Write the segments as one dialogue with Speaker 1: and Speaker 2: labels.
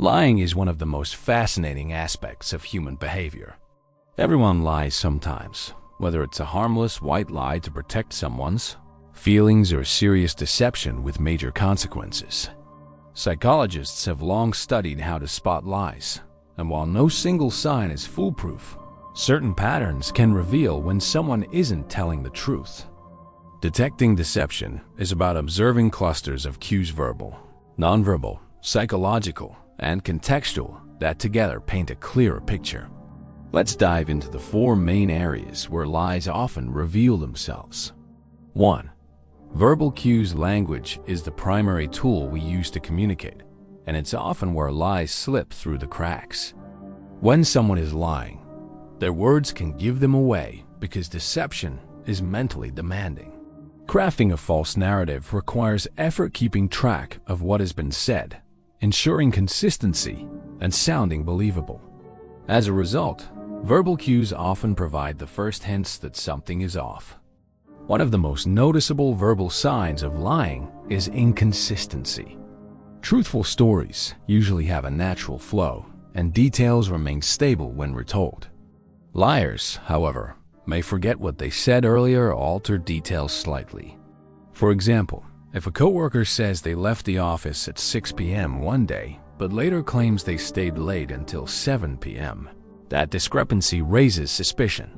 Speaker 1: Lying is one of the most fascinating aspects of human behavior. Everyone lies sometimes, whether it's a harmless white lie to protect someone's feelings or serious deception with major consequences. Psychologists have long studied how to spot lies, and while no single sign is foolproof, certain patterns can reveal when someone isn't telling the truth. Detecting deception is about observing clusters of cues: verbal, nonverbal, psychological, and contextual that together paint a clearer picture. Let's dive into the 4 main areas where lies often reveal themselves. 1. Verbal cues. Language is the primary tool we use to communicate, and it's often where lies slip through the cracks. When someone is lying, their words can give them away because deception is mentally demanding. Crafting a false narrative requires effort keeping track of what has been said, ensuring consistency, and sounding believable. As a result, verbal cues often provide the first hints that something is off. One of the most noticeable verbal signs of lying is inconsistency. Truthful stories usually have a natural flow, and details remain stable when retold. Liars, however, may forget what they said earlier or alter details slightly. For example, if a coworker says they left the office at 6 p.m. one day, but later claims they stayed late until 7 p.m., that discrepancy raises suspicion.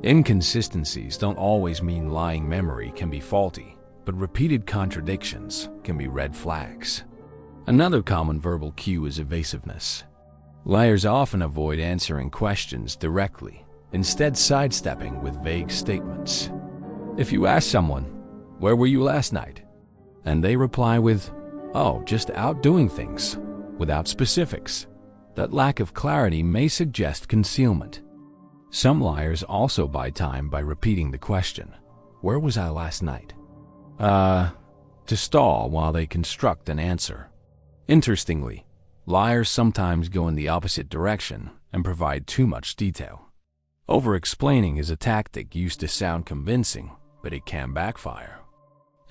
Speaker 1: Inconsistencies don't always mean lying. Memory can be faulty, but repeated contradictions can be red flags. Another common verbal cue is evasiveness. Liars often avoid answering questions directly, instead sidestepping with vague statements. If you ask someone, "Where were you last night?" and they reply with, "Oh, just out doing things," without specifics, that lack of clarity may suggest concealment. Some liars also buy time by repeating the question, "Where was I last night?" to stall while they construct an answer. Interestingly, liars sometimes go in the opposite direction and provide too much detail. Overexplaining is a tactic used to sound convincing, but it can backfire.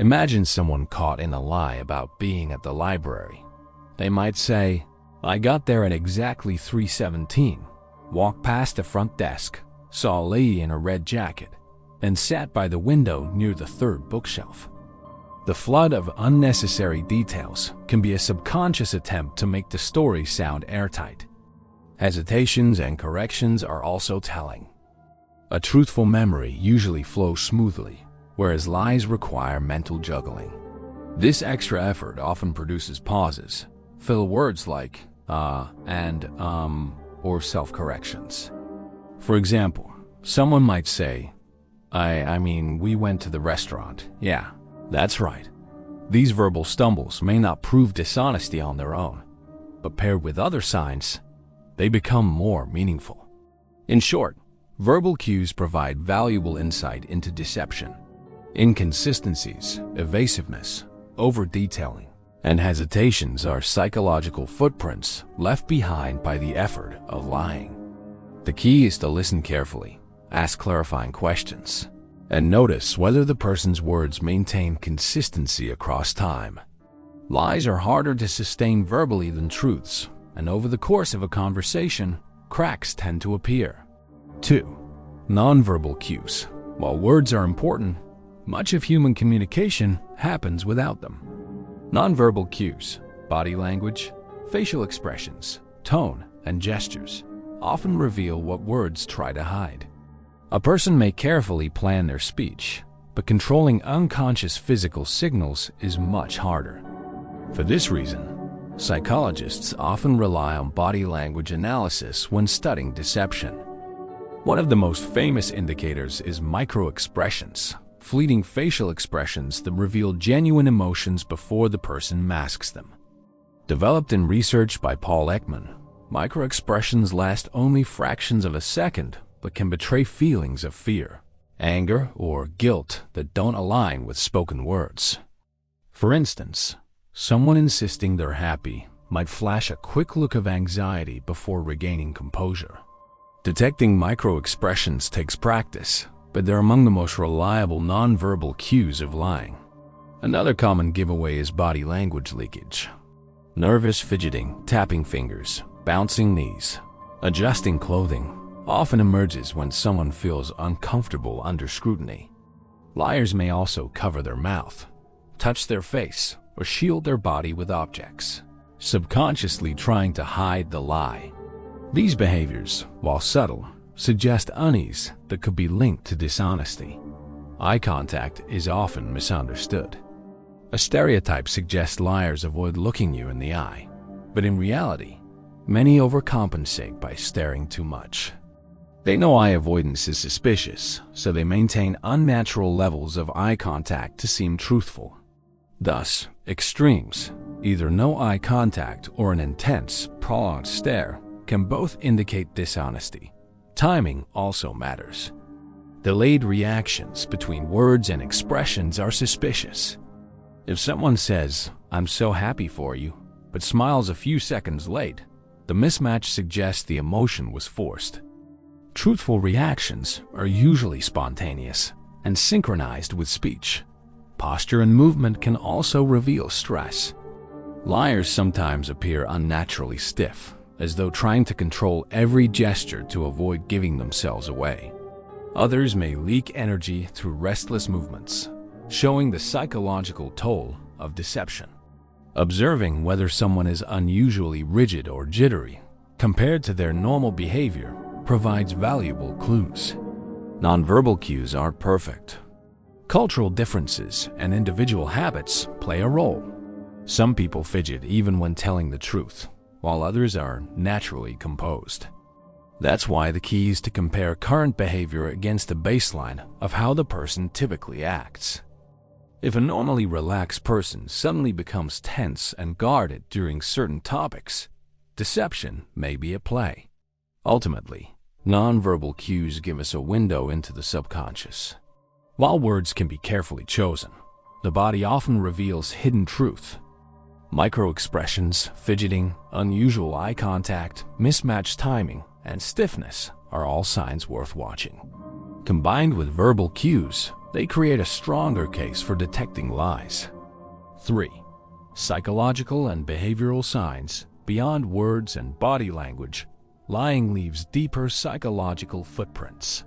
Speaker 1: Imagine someone caught in a lie about being at the library. They might say, "I got there at exactly 3:17, walked past the front desk, saw a lady in a red jacket, and sat by the window near the 3rd bookshelf." The flood of unnecessary details can be a subconscious attempt to make the story sound airtight. Hesitations and corrections are also telling. A truthful memory usually flows smoothly, whereas lies require mental juggling. This extra effort often produces pauses, fill words like and, or self-corrections. For example, someone might say, I mean, we went to the restaurant. Yeah, that's right. These verbal stumbles may not prove dishonesty on their own, but paired with other signs, they become more meaningful. In short, verbal cues provide valuable insight into deception. Inconsistencies, evasiveness, over-detailing, and hesitations are psychological footprints left behind by the effort of lying. The key is to listen carefully, ask clarifying questions, and notice whether the person's words maintain consistency across time. Lies are harder to sustain verbally than truths, and over the course of a conversation, cracks tend to appear. 2. Nonverbal cues. While words are important, much of human communication happens without them. Nonverbal cues, body language, facial expressions, tone, and gestures often reveal what words try to hide. A person may carefully plan their speech, but controlling unconscious physical signals is much harder. For this reason, psychologists often rely on body language analysis when studying deception. One of the most famous indicators is microexpressions, fleeting facial expressions that reveal genuine emotions before the person masks them. Developed in research by Paul Ekman, microexpressions last only fractions of a second but can betray feelings of fear, anger, or guilt that don't align with spoken words. For instance, someone insisting they're happy might flash a quick look of anxiety before regaining composure. Detecting microexpressions takes practice, but they're among the most reliable nonverbal cues of lying. Another common giveaway is body language leakage. Nervous fidgeting, tapping fingers, bouncing knees, adjusting clothing often emerges when someone feels uncomfortable under scrutiny. Liars may also cover their mouth, touch their face, or shield their body with objects, subconsciously trying to hide the lie. These behaviors, while subtle, suggest unease that could be linked to dishonesty. Eye contact is often misunderstood. A stereotype suggests liars avoid looking you in the eye, but in reality, many overcompensate by staring too much. They know eye avoidance is suspicious, so they maintain unnatural levels of eye contact to seem truthful. Thus, extremes, either no eye contact or an intense, prolonged stare, can both indicate dishonesty. Timing also matters. Delayed reactions between words and expressions are suspicious. If someone says, "I'm so happy for you," but smiles a few seconds late, the mismatch suggests the emotion was forced. Truthful reactions are usually spontaneous and synchronized with speech. Posture and movement can also reveal stress. Liars sometimes appear unnaturally stiff, as though trying to control every gesture to avoid giving themselves away. Others may leak energy through restless movements, showing the psychological toll of deception. Observing whether someone is unusually rigid or jittery compared to their normal behavior provides valuable clues. Nonverbal cues aren't perfect. Cultural differences and individual habits play a role. Some people fidget even when telling the truth, while others are naturally composed. That's why the key is to compare current behavior against a baseline of how the person typically acts. If a normally relaxed person suddenly becomes tense and guarded during certain topics, deception may be at play. Ultimately, nonverbal cues give us a window into the subconscious. While words can be carefully chosen, the body often reveals hidden truth. Microexpressions, fidgeting, unusual eye contact, mismatched timing, and stiffness are all signs worth watching. Combined with verbal cues, they create a stronger case for detecting lies. 3. Psychological and behavioral signs. Beyond words and body language, lying leaves deeper psychological footprints.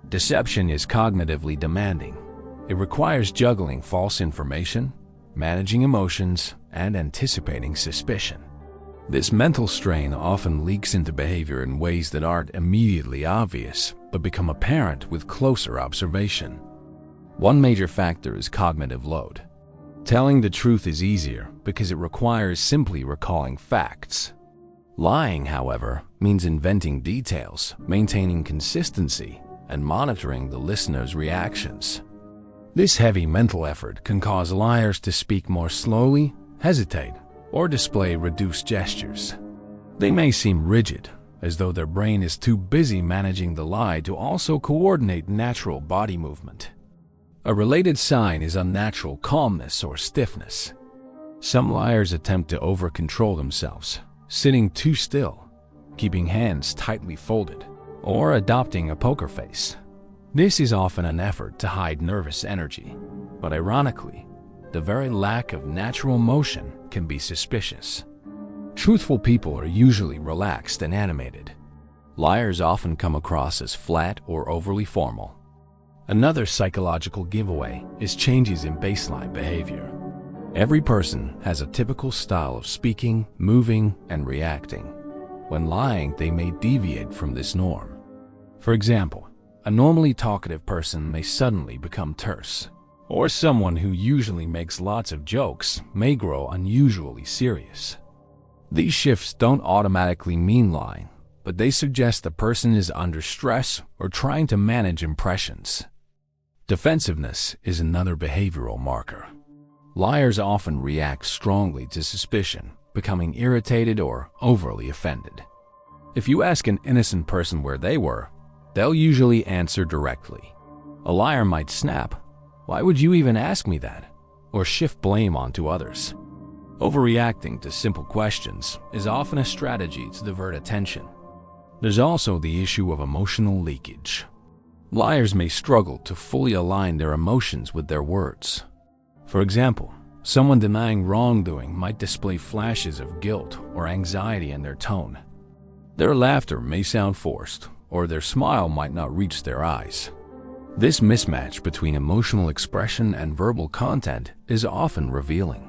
Speaker 1: Deception is cognitively demanding. It requires juggling false information, managing emotions, and anticipating suspicion. This mental strain often leaks into behavior in ways that aren't immediately obvious, but become apparent with closer observation. One major factor is cognitive load. Telling the truth is easier because it requires simply recalling facts. Lying, however, means inventing details, maintaining consistency, and monitoring the listener's reactions. This heavy mental effort can cause liars to speak more slowly, hesitate, or display reduced gestures. They may seem rigid, as though their brain is too busy managing the lie to also coordinate natural body movement. A related sign is unnatural calmness or stiffness. Some liars attempt to over-control themselves, sitting too still, keeping hands tightly folded, or adopting a poker face. This is often an effort to hide nervous energy, but ironically, the very lack of natural motion can be suspicious. Truthful people are usually relaxed and animated. Liars often come across as flat or overly formal. Another psychological giveaway is changes in baseline behavior. Every person has a typical style of speaking, moving, and reacting. When lying, they may deviate from this norm. For example, a normally talkative person may suddenly become terse, or someone who usually makes lots of jokes may grow unusually serious. These shifts don't automatically mean lying, but they suggest the person is under stress or trying to manage impressions. Defensiveness is another behavioral marker. Liars often react strongly to suspicion, becoming irritated or overly offended. If you ask an innocent person where they were, they'll usually answer directly. A liar might snap, "Why would you even ask me that?" or shift blame onto others. Overreacting to simple questions is often a strategy to divert attention. There's also the issue of emotional leakage. Liars may struggle to fully align their emotions with their words. For example, Someone denying wrongdoing might display flashes of guilt or anxiety in their tone. Their laughter may sound forced, or their smile might not reach their eyes. This mismatch between emotional expression and verbal content is often revealing.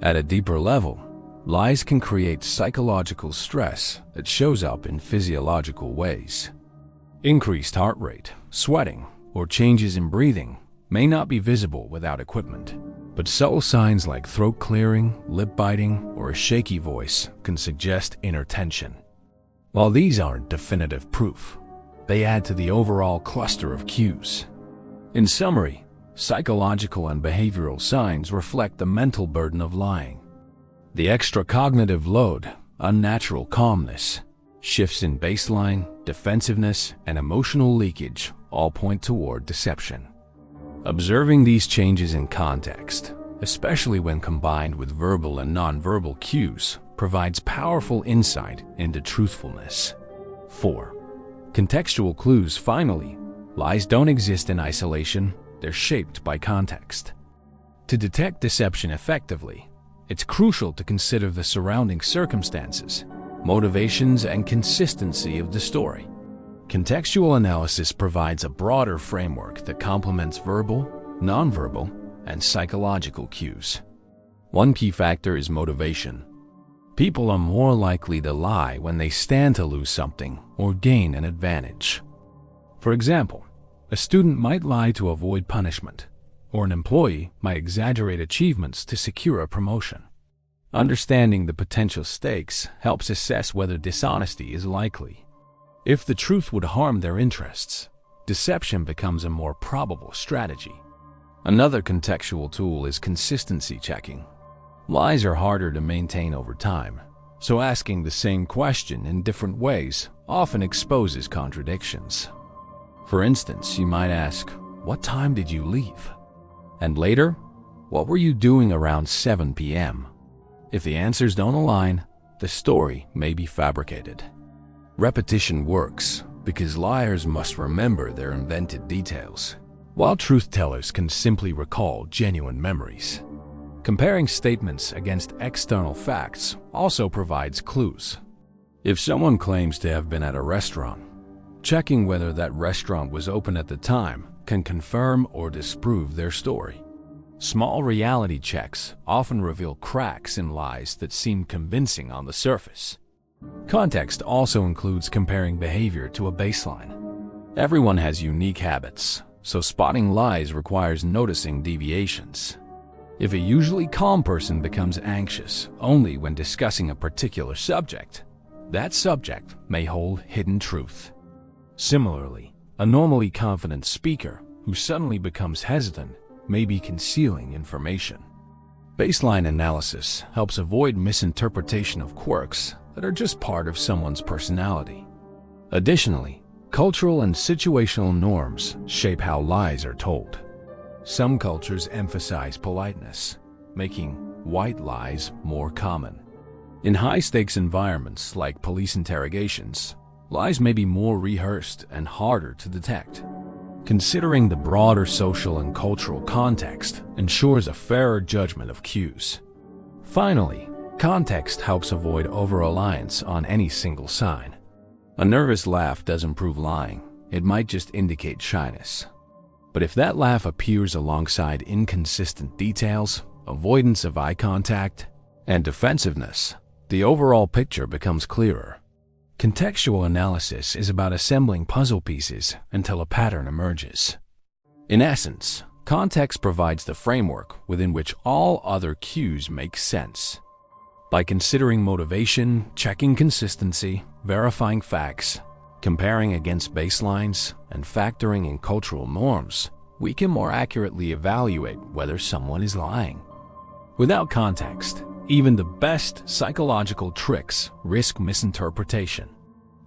Speaker 1: At a deeper level, lies can create psychological stress that shows up in physiological ways. Increased heart rate, sweating, or changes in breathing may not be visible without equipment, but subtle signs like throat clearing, lip biting, or a shaky voice can suggest inner tension. While these aren't definitive proof, they add to the overall cluster of cues. In summary, psychological and behavioral signs reflect the mental burden of lying. The extra cognitive load, unnatural calmness, shifts in baseline, defensiveness, and emotional leakage all point toward deception. Observing these changes in context, especially when combined with verbal and nonverbal cues, provides powerful insight into truthfulness. 4. Contextual clues. Finally, lies don't exist in isolation, they're shaped by context. To detect deception effectively, it's crucial to consider the surrounding circumstances, motivations, and consistency of the story. Contextual analysis provides a broader framework that complements verbal, nonverbal, and psychological cues. One key factor is motivation. People are more likely to lie when they stand to lose something or gain an advantage. For example, a student might lie to avoid punishment, or an employee might exaggerate achievements to secure a promotion. Understanding the potential stakes helps assess whether dishonesty is likely. If the truth would harm their interests, deception becomes a more probable strategy. Another contextual tool is consistency checking. Lies are harder to maintain over time, so asking the same question in different ways often exposes contradictions. For instance, you might ask, "What time did you leave?" And later, "What were you doing around 7 p.m.? If the answers don't align, the story may be fabricated. Repetition works because liars must remember their invented details, while truth-tellers can simply recall genuine memories. Comparing statements against external facts also provides clues. If someone claims to have been at a restaurant, checking whether that restaurant was open at the time can confirm or disprove their story. Small reality checks often reveal cracks in lies that seem convincing on the surface. Context also includes comparing behavior to a baseline. Everyone has unique habits, so spotting lies requires noticing deviations. If a usually calm person becomes anxious only when discussing a particular subject, that subject may hold hidden truth. Similarly, a normally confident speaker who suddenly becomes hesitant may be concealing information. Baseline analysis helps avoid misinterpretation of quirks that are just part of someone's personality. Additionally, cultural and situational norms shape how lies are told. Some cultures emphasize politeness, making white lies more common. In high-stakes environments like police interrogations, lies may be more rehearsed and harder to detect. Considering the broader social and cultural context ensures a fairer judgment of cues. Finally, context helps avoid over-reliance on any single sign. A nervous laugh doesn't prove lying, it might just indicate shyness. But if that laugh appears alongside inconsistent details, avoidance of eye contact, and defensiveness, the overall picture becomes clearer. Contextual analysis is about assembling puzzle pieces until a pattern emerges. In essence, context provides the framework within which all other cues make sense. By considering motivation, checking consistency, verifying facts, comparing against baselines, and factoring in cultural norms, we can more accurately evaluate whether someone is lying. Without context, even the best psychological tricks risk misinterpretation.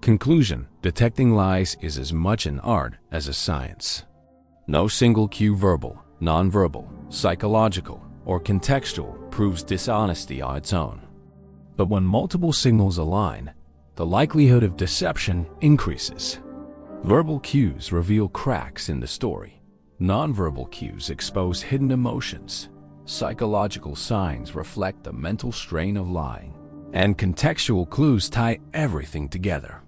Speaker 1: Conclusion: detecting lies is as much an art as a science. No single cue, verbal, nonverbal, psychological, or contextual, proves dishonesty on its own. But when multiple signals align, the likelihood of deception increases. Verbal cues reveal cracks in the story. Nonverbal cues expose hidden emotions, Psychological signs reflect the mental strain of lying, and contextual clues tie everything together.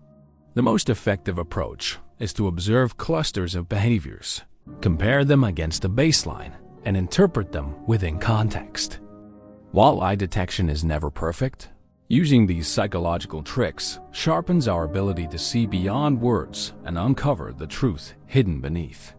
Speaker 1: The most effective approach is to observe clusters of behaviors, compare them against a baseline, and interpret them within context. While lie detection is never perfect, using these psychological tricks sharpens our ability to see beyond words and uncover the truth hidden beneath.